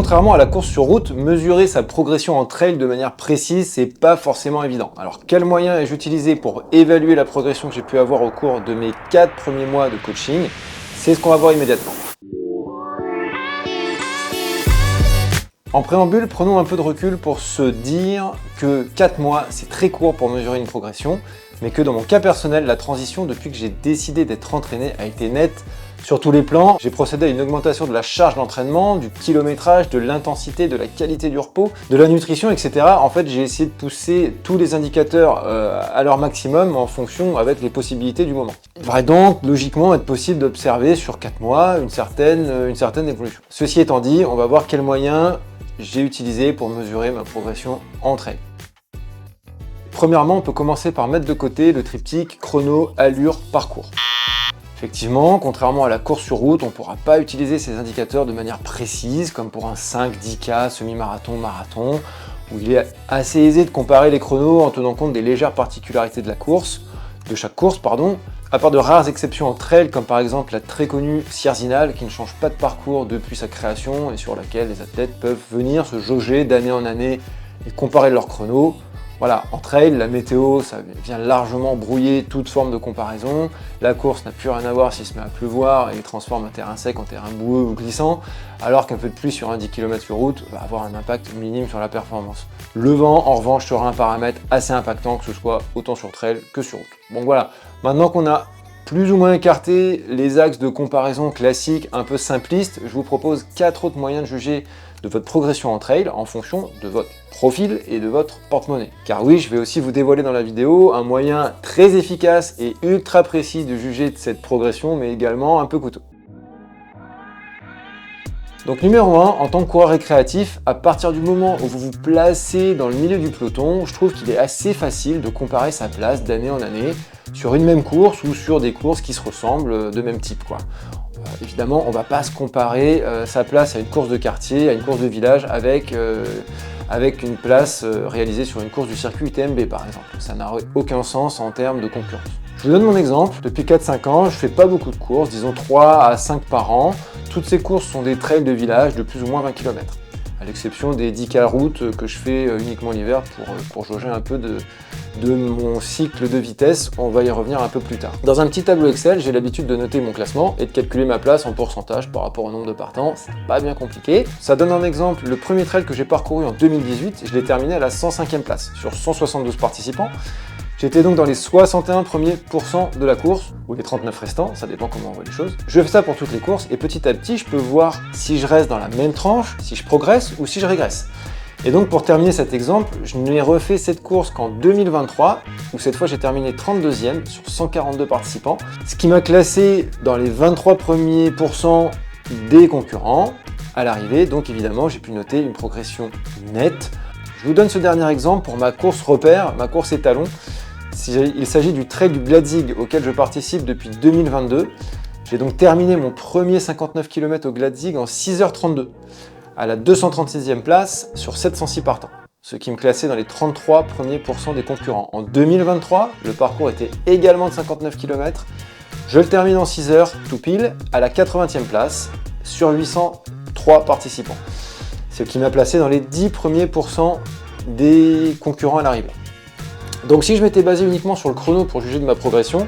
Contrairement à la course sur route, mesurer sa progression en trail de manière précise, c'est pas forcément évident. Alors quels moyens ai-je utilisé pour évaluer la progression que j'ai pu avoir au cours de mes 4 premiers mois de coaching? C'est ce qu'on va voir immédiatement. En préambule, prenons un peu de recul pour se dire que 4 mois, c'est très court pour mesurer une progression, mais que dans mon cas personnel, la transition depuis que j'ai décidé d'être entraîné a été nette sur tous les plans. J'ai procédé à une augmentation de la charge d'entraînement, du kilométrage, de l'intensité, de la qualité du repos, de la nutrition, etc. En fait, j'ai essayé de pousser tous les indicateurs à leur maximum en fonction avec les possibilités du moment. Il devrait donc logiquement être possible d'observer sur 4 mois une certaine évolution. Ceci étant dit, on va voir quels moyens j'ai utilisé pour mesurer ma progression en trail. Premièrement, on peut commencer par mettre de côté le triptyque chrono, allure, parcours. Effectivement, contrairement à la course sur route, on ne pourra pas utiliser ces indicateurs de manière précise, comme pour un 5-10K, semi-marathon, marathon, où il est assez aisé de comparer les chronos en tenant compte des légères particularités de chaque course, à part de rares exceptions entre elles, comme par exemple la très connue Sierzinal, qui ne change pas de parcours depuis sa création et sur laquelle les athlètes peuvent venir se jauger d'année en année et comparer leurs chronos. Voilà, en trail, la météo, ça vient largement brouiller toute forme de comparaison. La course n'a plus rien à voir s'il se met à pleuvoir et transforme un terrain sec en terrain boueux ou glissant, alors qu'un peu de pluie sur un 10 km sur route va avoir un impact minime sur la performance. Le vent, en revanche, sera un paramètre assez impactant, que ce soit autant sur trail que sur route. Donc voilà, maintenant qu'on a plus ou moins écarté les axes de comparaison classiques un peu simplistes, je vous propose 4 autres moyens de juger de votre progression en trail en fonction de votre profil et de votre porte-monnaie. Car oui, je vais aussi vous dévoiler dans la vidéo un moyen très efficace et ultra précis de juger de cette progression, mais également un peu coûteux. Donc numéro 1, en tant que coureur récréatif, à partir du moment où vous vous placez dans le milieu du peloton, je trouve qu'il est assez facile de comparer sa place d'année en année sur une même course ou sur des courses qui se ressemblent de même type, quoi. Évidemment, on ne va pas se comparer sa place à une course de quartier, à une course de village avec une place réalisée sur une course du circuit UTMB par exemple. Ça n'a aucun sens en termes de concurrence. Je vous donne mon exemple. Depuis 4-5 ans, je ne fais pas beaucoup de courses, disons 3 à 5 par an. Toutes ces courses sont des trails de village de plus ou moins 20 km. À l'exception des 10K route que je fais uniquement l'hiver pour jauger un peu de mon cycle de vitesse. On va y revenir un peu plus tard. Dans un petit tableau Excel, j'ai l'habitude de noter mon classement et de calculer ma place en pourcentage par rapport au nombre de partants. C'est pas bien compliqué. Ça donne un exemple. Le premier trail que j'ai parcouru en 2018, je l'ai terminé à la 105e place sur 172 participants. J'étais donc dans les 61 premiers pourcents de la course, ou les 39 restants, ça dépend comment on voit les choses. Je fais ça pour toutes les courses, et petit à petit, je peux voir si je reste dans la même tranche, si je progresse ou si je régresse. Et donc pour terminer cet exemple, je n'ai refait cette course qu'en 2023, où cette fois j'ai terminé 32e sur 142 participants, ce qui m'a classé dans les 23 premiers pourcents des concurrents à l'arrivée, donc évidemment j'ai pu noter une progression nette. Je vous donne ce dernier exemple pour ma course repère, ma course étalon. Il s'agit du trail du Gladzig auquel je participe depuis 2022. J'ai donc terminé mon premier 59 km au Gladzig en 6h32, à la 236e place sur 706 partants, ce qui me classait dans les 33 premiers pourcents des concurrents. En 2023, le parcours était également de 59 km. Je le termine en 6 heures tout pile, à la 80e place sur 803 participants, ce qui m'a placé dans les 10 premiers pourcents des concurrents à l'arrivée. Donc si je m'étais basé uniquement sur le chrono pour juger de ma progression,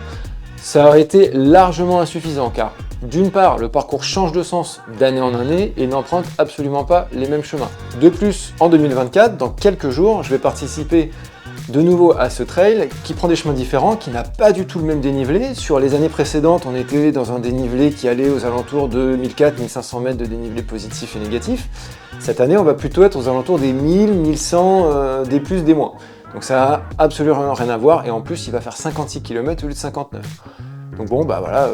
ça aurait été largement insuffisant car d'une part, le parcours change de sens d'année en année et n'emprunte absolument pas les mêmes chemins. De plus, en 2024, dans quelques jours, je vais participer de nouveau à ce trail qui prend des chemins différents, qui n'a pas du tout le même dénivelé. Sur les années précédentes, on était dans un dénivelé qui allait aux alentours de 1400-1500 mètres de dénivelé positif et négatif. Cette année, on va plutôt être aux alentours des 1000-1100 des plus des moins. Donc ça n'a absolument rien à voir et en plus il va faire 56 km au lieu de 59. Donc bon bah voilà,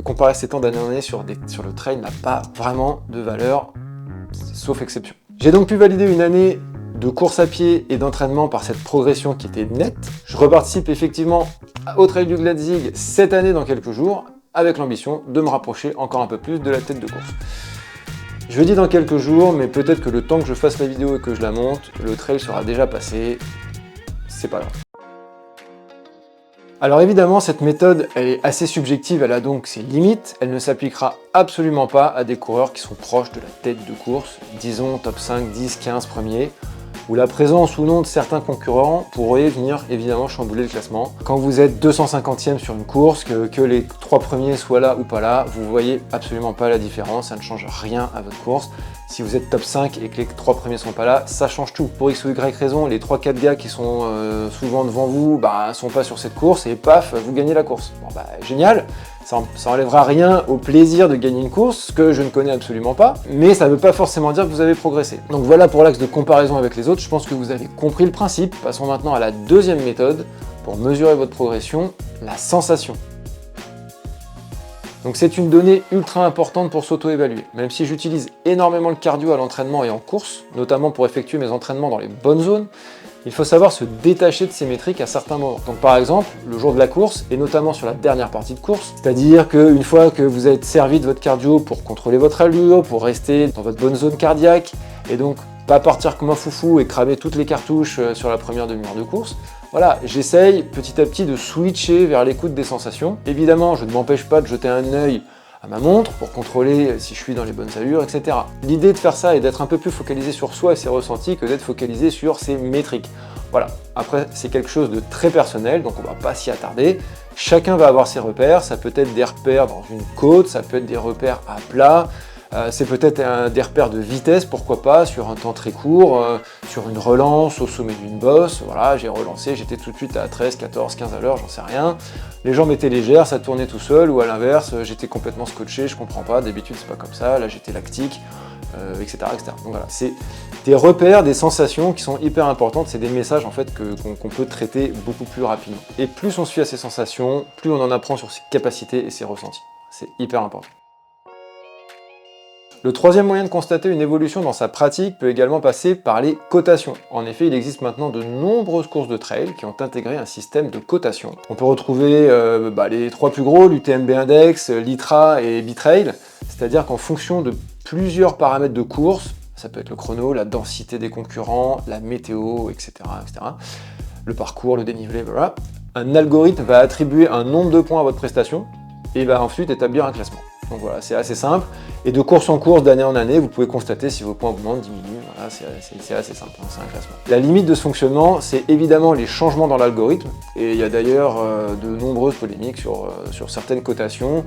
comparer ces temps d'année en année sur le trail n'a pas vraiment de valeur, sauf exception. J'ai donc pu valider une année de course à pied et d'entraînement par cette progression qui était nette. Je reparticipe effectivement au trail du Gladzig cette année dans quelques jours, avec l'ambition de me rapprocher encore un peu plus de la tête de course. Je dis dans quelques jours, mais peut-être que le temps que je fasse la vidéo et que je la monte, le trail sera déjà passé. C'est pas grave. Alors évidemment, cette méthode, elle est assez subjective, elle a donc ses limites, elle ne s'appliquera absolument pas à des coureurs qui sont proches de la tête de course, disons top 5, 10, 15 premiers, où la présence ou non de certains concurrents pourrait venir évidemment chambouler le classement. Quand vous êtes 250e sur une course, que les 3 premiers soient là ou pas là, vous voyez absolument pas la différence, ça ne change rien à votre course. Si vous êtes top 5 et que les 3 premiers sont pas là, ça change tout. Pour X ou Y raison, les 3-4 gars qui sont souvent devant vous, sont pas sur cette course et paf, vous gagnez la course. Bon génial, ça enlèvera rien au plaisir de gagner une course, que je ne connais absolument pas, mais ça ne veut pas forcément dire que vous avez progressé. Donc voilà pour l'axe de comparaison avec les autres, je pense que vous avez compris le principe. Passons maintenant à la deuxième méthode pour mesurer votre progression, la sensation. Donc c'est une donnée ultra importante pour s'auto-évaluer. Même si j'utilise énormément le cardio à l'entraînement et en course, notamment pour effectuer mes entraînements dans les bonnes zones, il faut savoir se détacher de ces métriques à certains moments. Donc par exemple, le jour de la course, et notamment sur la dernière partie de course, c'est-à-dire qu'une fois que vous êtes servi de votre cardio pour contrôler votre allure, pour rester dans votre bonne zone cardiaque, et donc pas partir comme un foufou et cramer toutes les cartouches sur la première demi-heure de course, voilà, j'essaye petit à petit de switcher vers l'écoute des sensations. Évidemment, je ne m'empêche pas de jeter un œil à ma montre pour contrôler si je suis dans les bonnes allures, etc. L'idée de faire ça est d'être un peu plus focalisé sur soi et ses ressentis que d'être focalisé sur ses métriques. Voilà, après c'est quelque chose de très personnel, donc on va pas s'y attarder. Chacun va avoir ses repères, ça peut être des repères dans une côte, ça peut être des repères à plat, c'est peut-être des repères de vitesse, pourquoi pas, sur un temps très court, sur une relance au sommet d'une bosse, voilà, j'ai relancé, j'étais tout de suite à 13, 14, 15 à l'heure, j'en sais rien. Les jambes étaient légères, ça tournait tout seul, ou à l'inverse, j'étais complètement scotché, je comprends pas, d'habitude c'est pas comme ça, là j'étais lactique, etc., etc. Donc voilà, c'est des repères, des sensations qui sont hyper importantes, c'est des messages en fait qu'on peut traiter beaucoup plus rapidement. Et plus on se fie à ces sensations, plus on en apprend sur ses capacités et ses ressentis. C'est hyper important. Le troisième moyen de constater une évolution dans sa pratique peut également passer par les cotations. En effet, il existe maintenant de nombreuses courses de trail qui ont intégré un système de cotation. On peut retrouver les 3 plus gros, l'UTMB Index, l'ITRA et B-Trail, c'est-à-dire qu'en fonction de plusieurs paramètres de course, ça peut être le chrono, la densité des concurrents, la météo, etc., le parcours, le dénivelé, voilà, un algorithme va attribuer un nombre de points à votre prestation et va ensuite établir un classement. Donc voilà, c'est assez simple. Et de course en course, d'année en année, vous pouvez constater si vos points augmentent, diminuent. Voilà, c'est assez simple, hein, c'est un classement. La limite de ce fonctionnement, c'est évidemment les changements dans l'algorithme. Et il y a d'ailleurs de nombreuses polémiques sur certaines cotations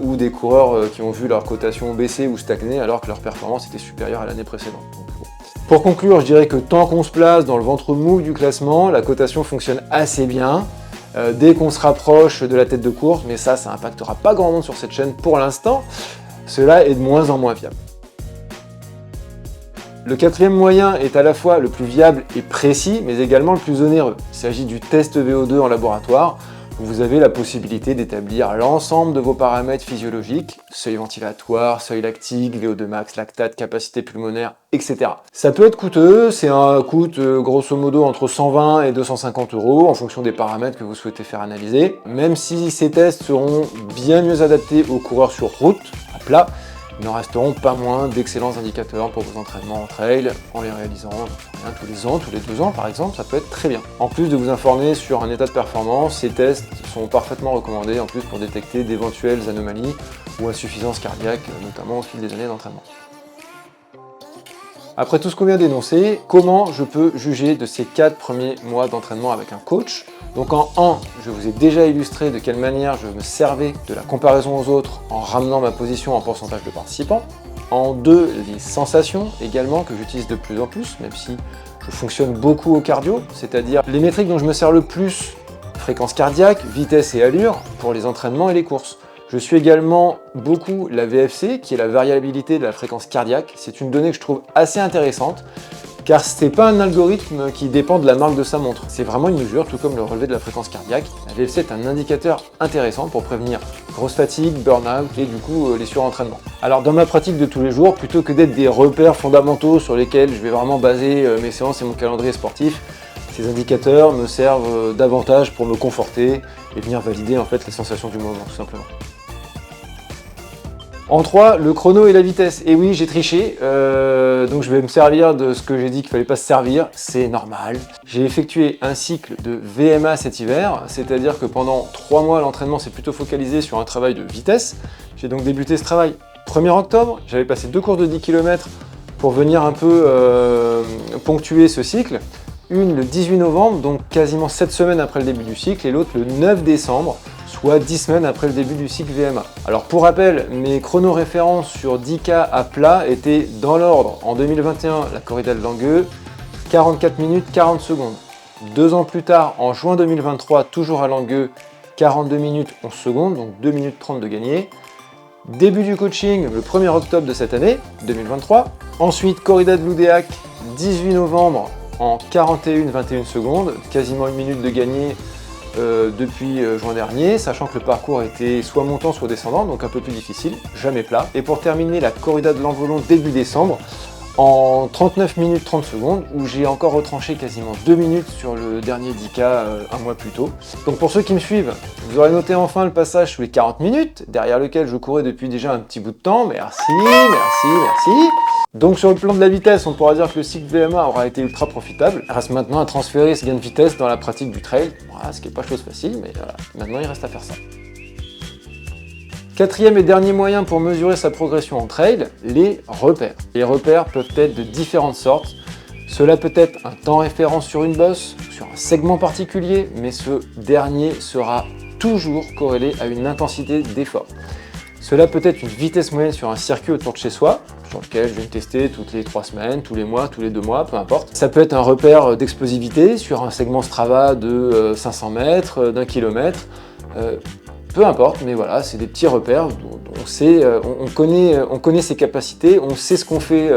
ou des coureurs qui ont vu leur cotation baisser ou stagner alors que leur performance était supérieure à l'année précédente. Donc, bon. Pour conclure, je dirais que tant qu'on se place dans le ventre mou du classement, la cotation fonctionne assez bien. Dès qu'on se rapproche de la tête de course, mais ça impactera pas grand monde sur cette chaîne pour l'instant, cela est de moins en moins viable. Le quatrième moyen est à la fois le plus viable et précis, mais également le plus onéreux. Il s'agit du test VO2 en laboratoire, où vous avez la possibilité d'établir l'ensemble de vos paramètres physiologiques, seuil ventilatoire, seuil lactique, VO2 max, lactate, capacité pulmonaire, etc. Ça peut être coûteux, c'est un coût grosso modo entre 120 et 250 € en fonction des paramètres que vous souhaitez faire analyser. Même si ces tests seront bien mieux adaptés aux coureurs sur route, à plat, ils n'en resteront pas moins d'excellents indicateurs pour vos entraînements en trail, en les réalisant tous les ans, tous les 2 ans par exemple, ça peut être très bien. En plus de vous informer sur un état de performance, ces tests sont parfaitement recommandés en plus pour détecter d'éventuelles anomalies ou insuffisances cardiaques, notamment au fil des années d'entraînement. Après tout ce qu'on vient d'énoncer, comment je peux juger de ces 4 premiers mois d'entraînement avec un coach? Donc en 1, je vous ai déjà illustré de quelle manière je me servais de la comparaison aux autres en ramenant ma position en pourcentage de participants. En 2, les sensations également que j'utilise de plus en plus, même si je fonctionne beaucoup au cardio, c'est-à-dire les métriques dont je me sers le plus, fréquence cardiaque, vitesse et allure pour les entraînements et les courses. Je suis également beaucoup la VFC, qui est la variabilité de la fréquence cardiaque. C'est une donnée que je trouve assez intéressante, car ce n'est pas un algorithme qui dépend de la marque de sa montre. C'est vraiment une mesure, tout comme le relevé de la fréquence cardiaque. La VFC est un indicateur intéressant pour prévenir grosse fatigue, burn-out et du coup les surentraînements. Alors dans ma pratique de tous les jours, plutôt que d'être des repères fondamentaux sur lesquels je vais vraiment baser mes séances et mon calendrier sportif, ces indicateurs me servent davantage pour me conforter et venir valider en fait les sensations du moment, tout simplement. En 3, le chrono et la vitesse. Et oui, j'ai triché, donc je vais me servir de ce que j'ai dit qu'il fallait pas se servir, c'est normal. J'ai effectué un cycle de VMA cet hiver, c'est-à-dire que pendant 3 mois, l'entraînement s'est plutôt focalisé sur un travail de vitesse. J'ai donc débuté ce travail 1er octobre, j'avais passé 2 courses de 10 km pour venir un peu ponctuer ce cycle. Une le 18 novembre, donc quasiment 7 semaines après le début du cycle, et l'autre le 9 décembre, soit 10 semaines après le début du cycle VMA. Alors pour rappel, mes chrono-références sur 10K à plat étaient dans l'ordre. En 2021, la corrida de Langueux, 44 minutes 40 secondes. 2 ans plus tard, en juin 2023, toujours à Langueux, 42 minutes 11 secondes, donc 2 minutes 30 de gagné. Début du coaching le 1er octobre de cette année, 2023. Ensuite, corrida de Loudéac, 18 novembre, en 41-21 secondes, quasiment 1 minute de gagné depuis juin dernier, sachant que le parcours était soit montant soit descendant, donc un peu plus difficile, jamais plat. Et pour terminer, la corrida de l'Envolon début décembre, en 39 minutes 30 secondes, où j'ai encore retranché quasiment 2 minutes sur le dernier 10K un mois plus tôt. Donc pour ceux qui me suivent, vous aurez noté enfin le passage sous les 40 minutes, derrière lequel je courais depuis déjà un petit bout de temps. Merci, merci, merci. Donc sur le plan de la vitesse, on pourra dire que le cycle VMA aura été ultra profitable. Il reste maintenant à transférer ce gain de vitesse dans la pratique du trail, voilà, ce qui n'est pas chose facile, mais voilà, maintenant il reste à faire ça. Quatrième et dernier moyen pour mesurer sa progression en trail, les repères. Les repères peuvent être de différentes sortes. Cela peut être un temps référence sur une bosse, sur un segment particulier, mais ce dernier sera toujours corrélé à une intensité d'effort. Cela peut être une vitesse moyenne sur un circuit autour de chez soi, sur lequel je vais me tester toutes les 3 semaines, tous les mois, tous les 2 mois, peu importe. Ça peut être un repère d'explosivité sur un segment Strava de 500 mètres, d'1 kilomètre. Peu importe, mais voilà, c'est des petits repères, on connaît ses capacités, on sait ce qu'on fait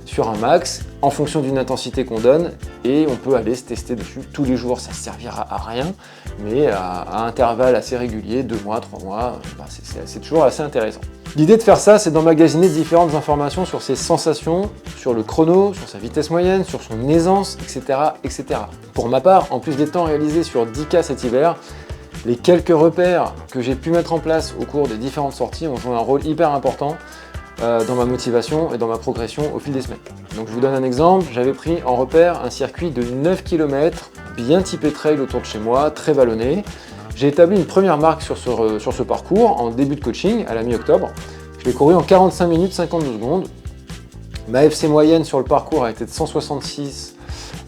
sur un max, en fonction d'une intensité qu'on donne, et on peut aller se tester dessus tous les jours. Ça ne servira à rien, mais à intervalles assez réguliers, 2 mois, 3 mois, c'est toujours assez intéressant. L'idée de faire ça, c'est d'emmagasiner différentes informations sur ses sensations, sur le chrono, sur sa vitesse moyenne, sur son aisance, etc., etc. Pour ma part, en plus des temps réalisés sur 10K cet hiver, les quelques repères que j'ai pu mettre en place au cours des différentes sorties ont joué un rôle hyper important dans ma motivation et dans ma progression au fil des semaines. Donc je vous donne un exemple, j'avais pris en repère un circuit de 9 km, bien typé trail autour de chez moi, très vallonné. J'ai établi une première marque sur ce parcours en début de coaching, à la mi-octobre. Je l'ai couru en 45 minutes 52 secondes. Ma FC moyenne sur le parcours a été de 166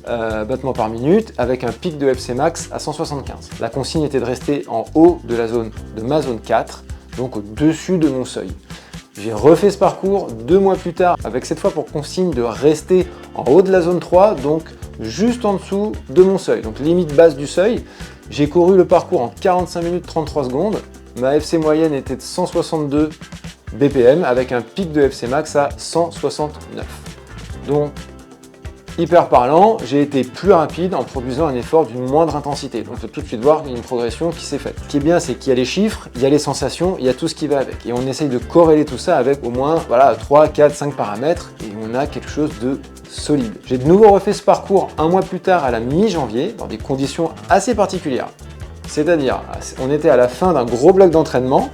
battements par minute, avec un pic de FC max à 175. La consigne était de rester en haut de ma zone 4, donc au-dessus de mon seuil. J'ai refait ce parcours 2 mois plus tard, avec cette fois pour consigne de rester en haut de la zone 3, donc juste en dessous de mon seuil, donc limite basse du seuil. J'ai couru le parcours en 45 minutes 33 secondes, ma FC moyenne était de 162 BPM, avec un pic de FC max à 169. Donc hyper parlant, j'ai été plus rapide en produisant un effort d'une moindre intensité. Donc on peut tout de suite voir qu'il y a une progression qui s'est faite. Ce qui est bien, c'est qu'il y a les chiffres, il y a les sensations, il y a tout ce qui va avec. Et on essaye de corréler tout ça avec au moins 3, 4, 5 paramètres et on a quelque chose de solide. J'ai de nouveau refait ce parcours un mois plus tard à la mi-janvier, dans des conditions assez particulières. C'est-à-dire, on était à la fin d'un gros bloc d'entraînement,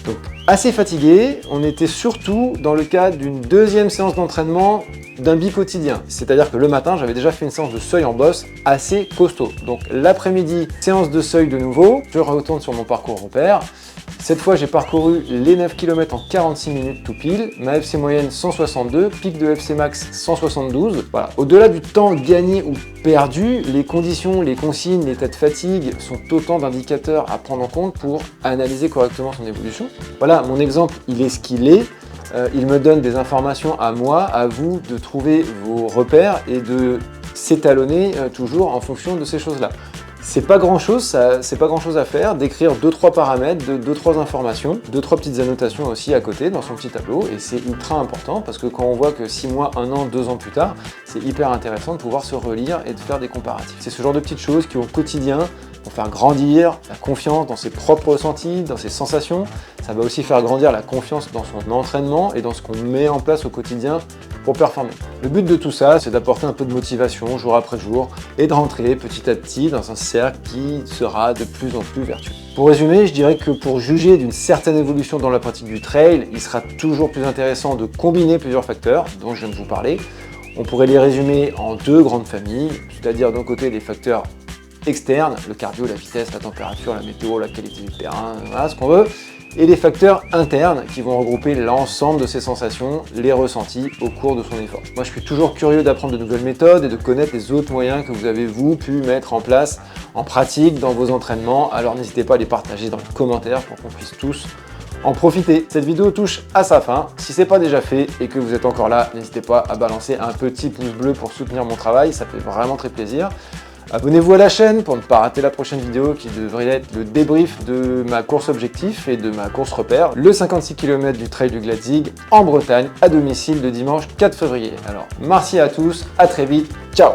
donc assez fatigué, on était surtout dans le cadre d'une deuxième séance d'entraînement d'un bi-quotidien. C'est-à-dire que le matin, j'avais déjà fait une séance de seuil en bosse assez costaud. Donc l'après-midi, séance de seuil de nouveau, je retourne sur mon parcours repère. Cette fois, j'ai parcouru les 9 km en 46 minutes tout pile, ma FC moyenne 162, pic de FC max 172. Voilà. Au-delà du temps gagné ou perdu, les conditions, les consignes, l'état de fatigue sont autant d'indicateurs à prendre en compte pour analyser correctement son évolution. Voilà, mon exemple, il est ce qu'il est. Il me donne des informations à moi, à vous, de trouver vos repères et de s'étalonner toujours en fonction de ces choses-là. C'est pas grand chose à faire, d'écrire 2-3 paramètres, 2-3 informations, 2-3 petites annotations aussi à côté dans son petit tableau, et c'est ultra important parce que quand on voit que 6 mois, 1 an, 2 ans plus tard, c'est hyper intéressant de pouvoir se relire et de faire des comparatifs. C'est ce genre de petites choses qui au quotidien vont faire grandir la confiance dans ses propres ressentis, dans ses sensations. Ça va aussi faire grandir la confiance dans son entraînement et dans ce qu'on met en place au quotidien pour performer. Le but de tout ça, c'est d'apporter un peu de motivation jour après jour et de rentrer petit à petit dans un cercle qui sera de plus en plus vertueux. Pour résumer, je dirais que pour juger d'une certaine évolution dans la pratique du trail, il sera toujours plus intéressant de combiner plusieurs facteurs dont je viens de vous parler. On pourrait les résumer en deux grandes familles, c'est-à-dire d'un côté les facteurs externes, le cardio, la vitesse, la température, la météo, la qualité du terrain, voilà ce qu'on veut, et les facteurs internes qui vont regrouper l'ensemble de ses sensations, les ressentis au cours de son effort. Moi je suis toujours curieux d'apprendre de nouvelles méthodes et de connaître les autres moyens que vous avez vous pu mettre en place en pratique dans vos entraînements, alors n'hésitez pas à les partager dans les commentaires pour qu'on puisse tous en profiter. Cette vidéo touche à sa fin. Si ce n'est pas déjà fait et que vous êtes encore là, n'hésitez pas à balancer un petit pouce bleu pour soutenir mon travail, ça fait vraiment très plaisir. Abonnez-vous à la chaîne pour ne pas rater la prochaine vidéo qui devrait être le débrief de ma course objectif et de ma course repère, le 56 km du Trail du Glatzig en Bretagne à domicile le dimanche 4 février. Alors merci à tous, à très vite, ciao!